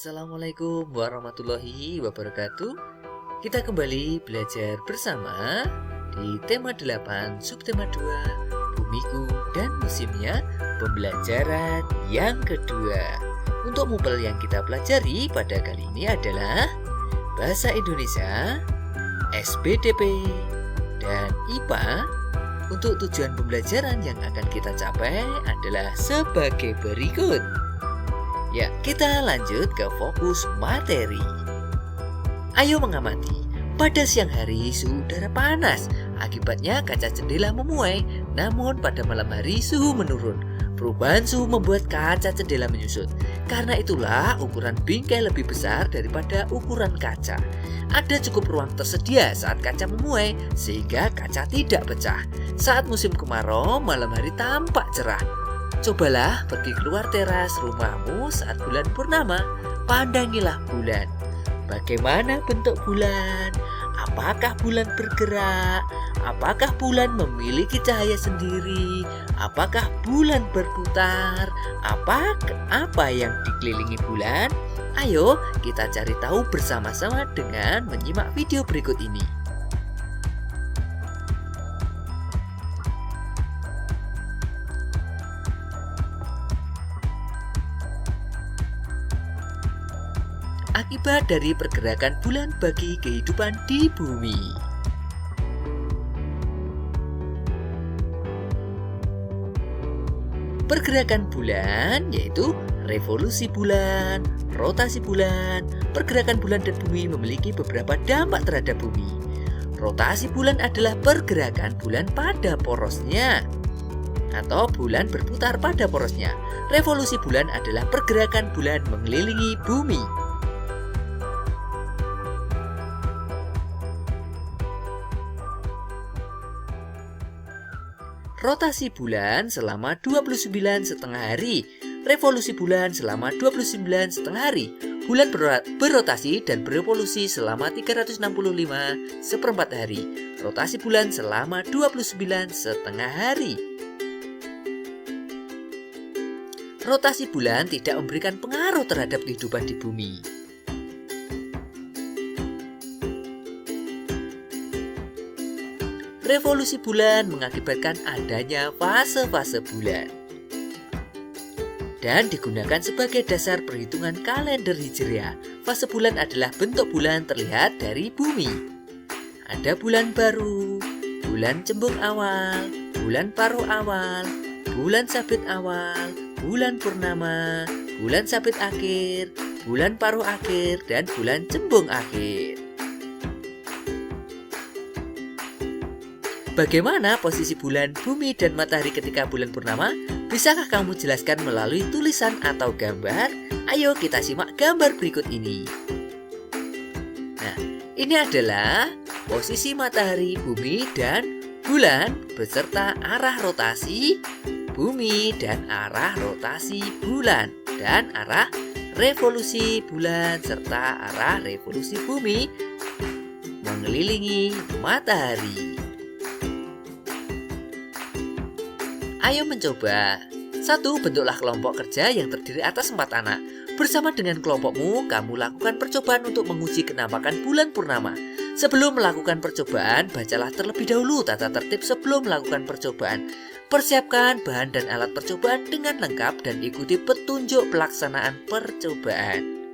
Assalamualaikum warahmatullahi wabarakatuh. Kita kembali belajar bersama di tema 8 subtema 2 Bumiku dan Musimnya, pembelajaran yang kedua. Untuk mupel yang kita pelajari pada kali ini adalah Bahasa Indonesia, SBDP, dan IPA. Untuk tujuan pembelajaran yang akan kita capai adalah sebagai berikut. Ya, kita lanjut ke fokus materi. Ayo mengamati. Pada siang hari suhu udara panas, akibatnya kaca jendela memuai. Namun pada malam hari suhu menurun. Perubahan suhu membuat kaca jendela menyusut. Karena itulah ukuran bingkai lebih besar daripada ukuran kaca. Ada cukup ruang tersedia saat kaca memuai sehingga kaca tidak pecah. Saat musim kemarau, malam hari tampak cerah. Cobalah pergi keluar teras rumahmu saat bulan purnama. Pandangilah bulan. Bagaimana bentuk bulan? Apakah bulan bergerak? Apakah bulan memiliki cahaya sendiri? Apakah bulan berputar? Apa yang dikelilingi bulan? Ayo kita cari tahu bersama-sama dengan menyimak video berikut ini. Akibat dari pergerakan bulan bagi kehidupan di bumi. Pergerakan bulan yaitu revolusi bulan, rotasi bulan. Pergerakan bulan dan bumi memiliki beberapa dampak terhadap bumi. Rotasi bulan adalah pergerakan bulan pada porosnya atau bulan berputar pada porosnya. Revolusi bulan adalah pergerakan bulan mengelilingi bumi. Rotasi bulan selama 29,5 hari. Revolusi bulan selama 29,5 hari. Bulan berotasi dan berevolusi selama 365,4 hari. Rotasi bulan selama 29,5 hari. Rotasi bulan tidak memberikan pengaruh terhadap kehidupan di bumi. Revolusi bulan mengakibatkan adanya fase-fase bulan dan digunakan sebagai dasar perhitungan kalender Hijriah. Fase bulan adalah bentuk bulan terlihat dari bumi. Ada bulan baru, bulan cembung awal, bulan paruh awal, bulan sabit awal, bulan purnama, bulan sabit akhir, bulan paruh akhir, dan bulan cembung akhir. Bagaimana posisi bulan, bumi, dan matahari ketika bulan purnama? Bisakah kamu jelaskan melalui tulisan atau gambar? Ayo kita simak gambar berikut ini. Nah, ini adalah posisi matahari, bumi, dan bulan beserta arah rotasi bumi dan arah rotasi bulan dan arah revolusi bulan serta arah revolusi bumi mengelilingi matahari. Ayo mencoba. 1. Bentuklah kelompok kerja yang terdiri atas 4 anak. Bersama dengan kelompokmu, kamu lakukan percobaan untuk menguji kenampakan bulan purnama. Sebelum melakukan percobaan, bacalah terlebih dahulu tata tertib sebelum melakukan percobaan. Persiapkan bahan dan alat percobaan dengan lengkap dan ikuti petunjuk pelaksanaan percobaan.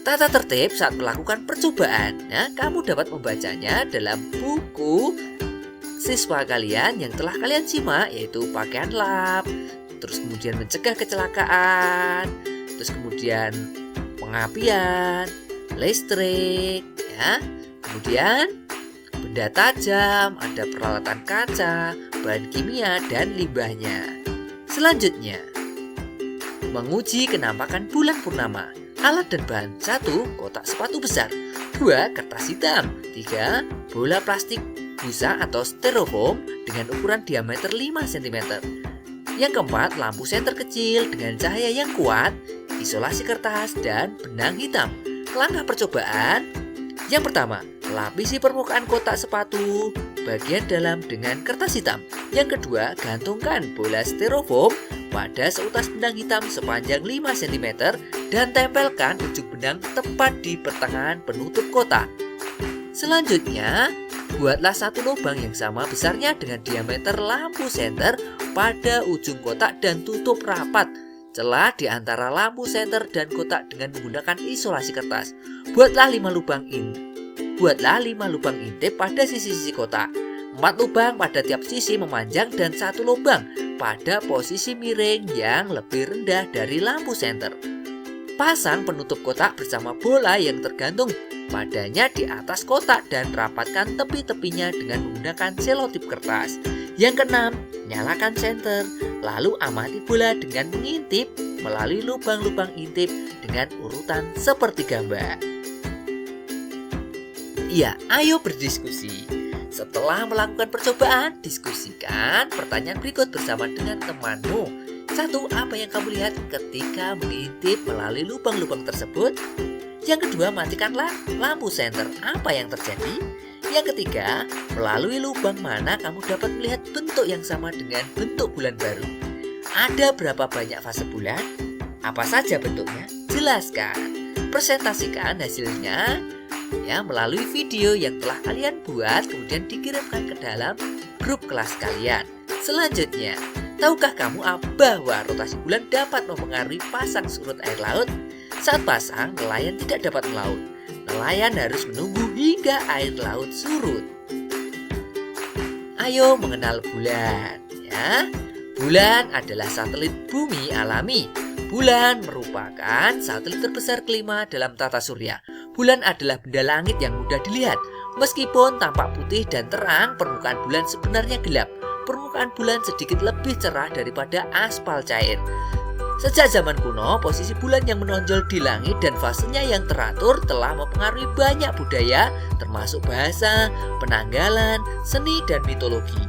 Tata tertib saat melakukan percobaan. Nah, kamu dapat membacanya dalam buku siswa kalian yang telah kalian simak, yaitu pakaian lap, terus kemudian mencegah kecelakaan, terus kemudian pengapian, listrik, ya. Kemudian benda tajam, ada peralatan kaca, bahan kimia, dan limbahnya. Selanjutnya, menguji kenampakan bulan purnama. Alat dan bahan: 1. Kotak sepatu besar. 2. Kertas hitam. 3. Bola plastik busa atau styrofoam dengan ukuran diameter 5 cm. Yang keempat, lampu senter kecil dengan cahaya yang kuat, isolasi kertas, dan benang hitam. Langkah percobaan. Yang pertama, lapisi permukaan kotak sepatu bagian dalam dengan kertas hitam. Yang kedua, gantungkan bola styrofoam pada seutas benang hitam sepanjang 5 cm dan tempelkan ujung benang tepat di pertengahan penutup kotak. Selanjutnya, buatlah satu lubang yang sama besarnya dengan diameter lampu senter pada ujung kotak dan tutup rapat celah di antara lampu senter dan kotak dengan menggunakan isolasi kertas. Buatlah 5 lubang intip pada sisi-sisi kotak. 4 lubang pada tiap sisi memanjang dan 1 lubang pada posisi miring yang lebih rendah dari lampu senter. Pasang penutup kotak bersama bola yang tergantung padanya di atas kotak dan rapatkan tepi-tepinya dengan menggunakan selotip kertas. Yang keenam, nyalakan senter, lalu amati bola dengan mengintip melalui lubang-lubang intip dengan urutan seperti gambar. Ya, ayo berdiskusi. Setelah melakukan percobaan, diskusikan pertanyaan berikut bersama dengan temanmu. 1. Apa yang kamu lihat ketika mengintip melalui lubang-lubang tersebut? Yang kedua, matikanlah lampu senter. Apa yang terjadi? Yang ketiga, melalui lubang mana kamu dapat melihat bentuk yang sama dengan bentuk bulan baru? Ada berapa banyak fase bulan? Apa saja bentuknya? Jelaskan. Presentasikan hasilnya ya melalui video yang telah kalian buat kemudian dikirimkan ke dalam grup kelas kalian. Selanjutnya, tahukah kamu bahwa rotasi bulan dapat mempengaruhi pasang surut air laut? Saat pasang, nelayan tidak dapat melaut. Nelayan harus menunggu hingga air laut surut. Ayo mengenal bulan, ya. Bulan adalah satelit bumi alami. Bulan merupakan satelit terbesar kelima dalam tata surya. Bulan adalah benda langit yang mudah dilihat. Meskipun tampak putih dan terang, permukaan bulan sebenarnya gelap. Permukaan bulan sedikit lebih cerah daripada aspal cair. Sejak zaman kuno, posisi bulan yang menonjol di langit dan fasenya yang teratur telah mempengaruhi banyak budaya, termasuk bahasa, penanggalan, seni, dan mitologi.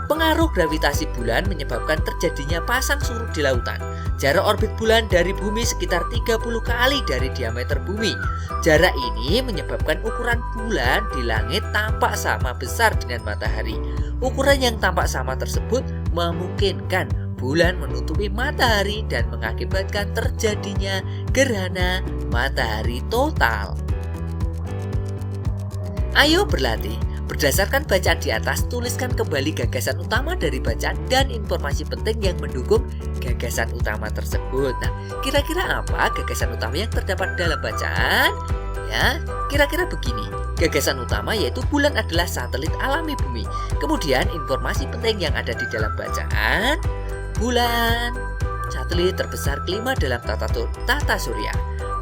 Pengaruh gravitasi bulan menyebabkan terjadinya pasang surut di lautan. Jarak orbit bulan dari bumi sekitar 30 kali dari diameter bumi. Jarak ini menyebabkan ukuran bulan di langit tampak sama besar dengan matahari. Ukuran yang tampak sama tersebut memungkinkan bulan menutupi matahari dan mengakibatkan terjadinya gerhana matahari total. Ayo berlatih. Berdasarkan bacaan di atas, tuliskan kembali gagasan utama dari bacaan dan informasi penting yang mendukung gagasan utama tersebut. Nah, kira-kira apa gagasan utama yang terdapat dalam bacaan? Ya, kira-kira begini. Gagasan utama yaitu bulan adalah satelit alami bumi. Kemudian informasi penting yang ada di dalam bacaan, bulan satelit terbesar kelima dalam tata surya.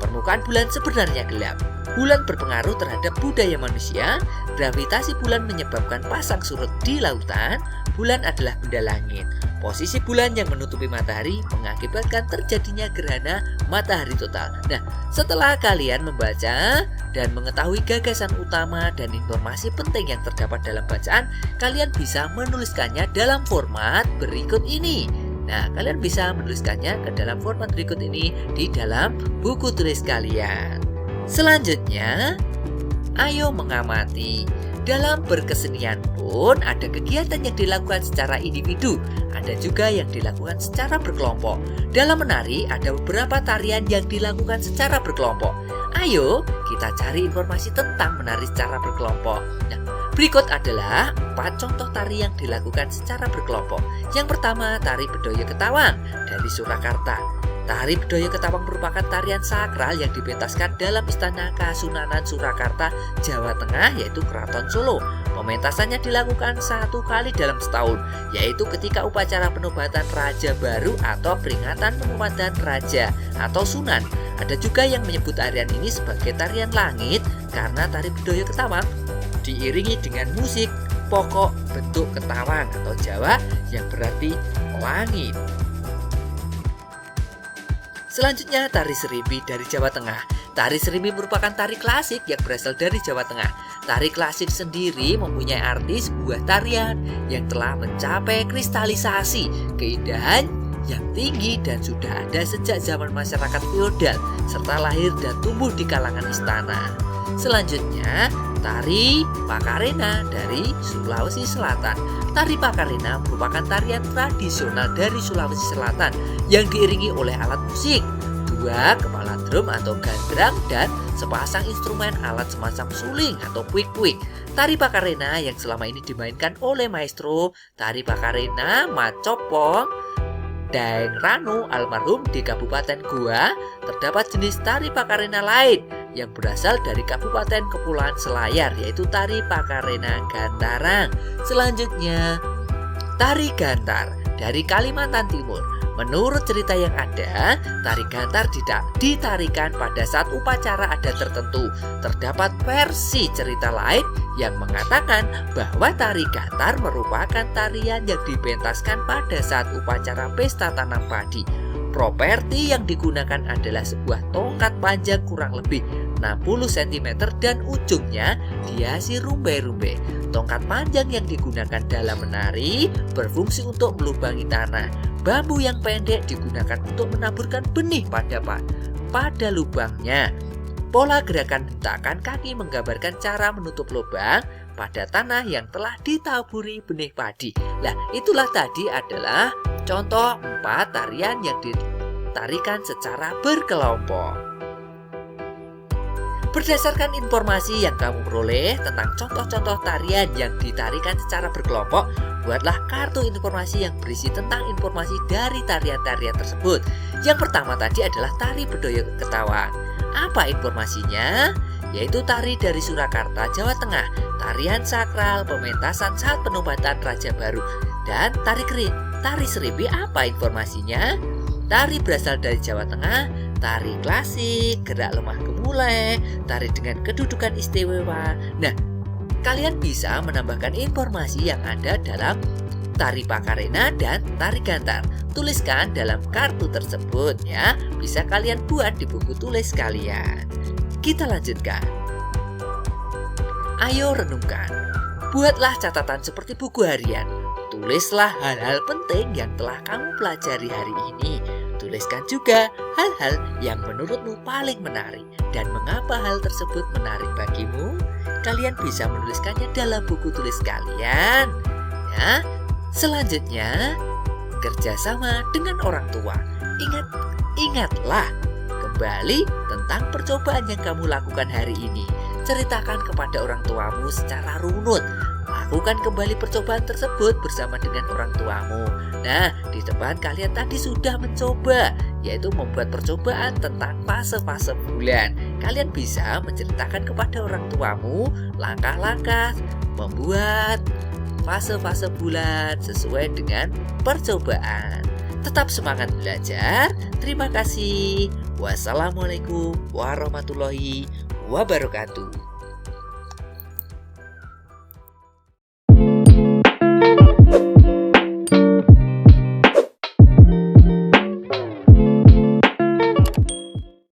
Permukaan bulan sebenarnya gelap. Bulan berpengaruh terhadap budaya manusia. Gravitasi bulan menyebabkan pasang surut di lautan. Bulan adalah benda langit. Posisi bulan yang menutupi matahari mengakibatkan terjadinya gerhana matahari total. Nah, setelah kalian membaca dan mengetahui gagasan utama dan informasi penting yang terdapat dalam bacaan, kalian bisa menuliskannya dalam format berikut ini. Nah, kalian bisa menuliskannya ke dalam format berikut ini di dalam buku tulis kalian. Selanjutnya, ayo mengamati. Dalam berkesenian pun ada kegiatan yang dilakukan secara individu, ada juga yang dilakukan secara berkelompok. Dalam menari ada beberapa tarian yang dilakukan secara berkelompok. Ayo kita cari informasi tentang menari secara berkelompok. Nah, berikut adalah 4 contoh tari yang dilakukan secara berkelompok. Yang pertama, tari Bedoyo Ketawang dari Surakarta. Tari Bedoyo Ketawang merupakan tarian sakral yang dipentaskan dalam Istana Kasunanan Surakarta, Jawa Tengah, yaitu Keraton Solo. Pementasannya dilakukan 1 kali dalam setahun, yaitu ketika upacara penobatan Raja Baru atau peringatan penobatan Raja atau Sunan. Ada juga yang menyebut tarian ini sebagai tarian langit karena tari Bedoyo Ketawang diiringi dengan musik pokok bentuk ketawang atau Jawa yang berarti langit. Selanjutnya, tari Serimpi dari Jawa Tengah. Tari Serimpi merupakan tari klasik yang berasal dari Jawa Tengah. Tari klasik sendiri mempunyai arti sebuah tarian yang telah mencapai kristalisasi keindahan yang tinggi dan sudah ada sejak zaman masyarakat feodal serta lahir dan tumbuh di kalangan istana. Selanjutnya, Tari Pakarena dari Sulawesi Selatan. Tari Pakarena merupakan tarian tradisional dari Sulawesi Selatan yang diiringi oleh alat musik, 2 kepala drum atau gandrang, dan sepasang instrumen alat semacam suling atau puik-puik. Tari Pakarena yang selama ini dimainkan oleh maestro Tari Pakarena Macopong Daeng Ranu almarhum di Kabupaten Goa, terdapat jenis tari Pakarena lain yang berasal dari Kabupaten Kepulauan Selayar, yaitu tari Pakarena Gantarang. Selanjutnya, tari Gantar dari Kalimantan Timur. Menurut cerita yang ada, tari gantar tidak ditarikan pada saat upacara adat tertentu. Terdapat versi cerita lain yang mengatakan bahwa tari gantar merupakan tarian yang dipentaskan pada saat upacara pesta tanam padi. Properti yang digunakan adalah sebuah tongkat panjang kurang lebih 60 cm dan ujungnya dihiasi rumbai-rumbai. Tongkat panjang yang digunakan dalam menari berfungsi untuk melubangi tanah. Bambu yang pendek digunakan untuk menaburkan benih pada lubangnya. Pola gerakan hentakan kaki menggambarkan cara menutup lubang pada tanah yang telah ditaburi benih padi. Nah, itulah tadi adalah contoh 4 tarian yang ditarikan secara berkelompok. Berdasarkan informasi yang kamu peroleh tentang contoh-contoh tarian yang ditarikan secara berkelompok, buatlah kartu informasi yang berisi tentang informasi dari tarian-tarian tersebut. Yang pertama tadi adalah tari Bedoyo Ketawang. Apa informasinya? Yaitu tari dari Surakarta, Jawa Tengah, tarian sakral pementasan saat penobatan Raja Baru, dan tari Kering. Tari Serimpi apa informasinya? Tari berasal dari Jawa Tengah, tari klasik, gerak lemah gemulai, tari dengan kedudukan istimewa. Nah, kalian bisa menambahkan informasi yang ada dalam tari Pakarena dan tari Gantar. Tuliskan dalam kartu tersebut ya. Bisa kalian buat di buku tulis kalian. Kita lanjutkan. Ayo renungkan. Buatlah catatan seperti buku harian. Tulislah hal-hal penting yang telah kamu pelajari hari ini. Tuliskan juga hal-hal yang menurutmu paling menarik dan mengapa hal tersebut menarik bagimu. Kalian bisa menuliskannya dalam buku tulis kalian. Ya, selanjutnya kerjasama dengan orang tua. Ingatlah kembali tentang percobaan yang kamu lakukan hari ini. Ceritakan kepada orang tuamu secara runut. Lakukan kembali percobaan tersebut bersama dengan orang tuamu. Nah, di depan kalian tadi sudah mencoba, yaitu membuat percobaan tentang fase-fase bulan. Kalian bisa menceritakan kepada orang tuamu langkah-langkah membuat fase-fase bulan sesuai dengan percobaan. Tetap semangat belajar. Terima kasih. Wassalamualaikum warahmatullahi wabarakatuh.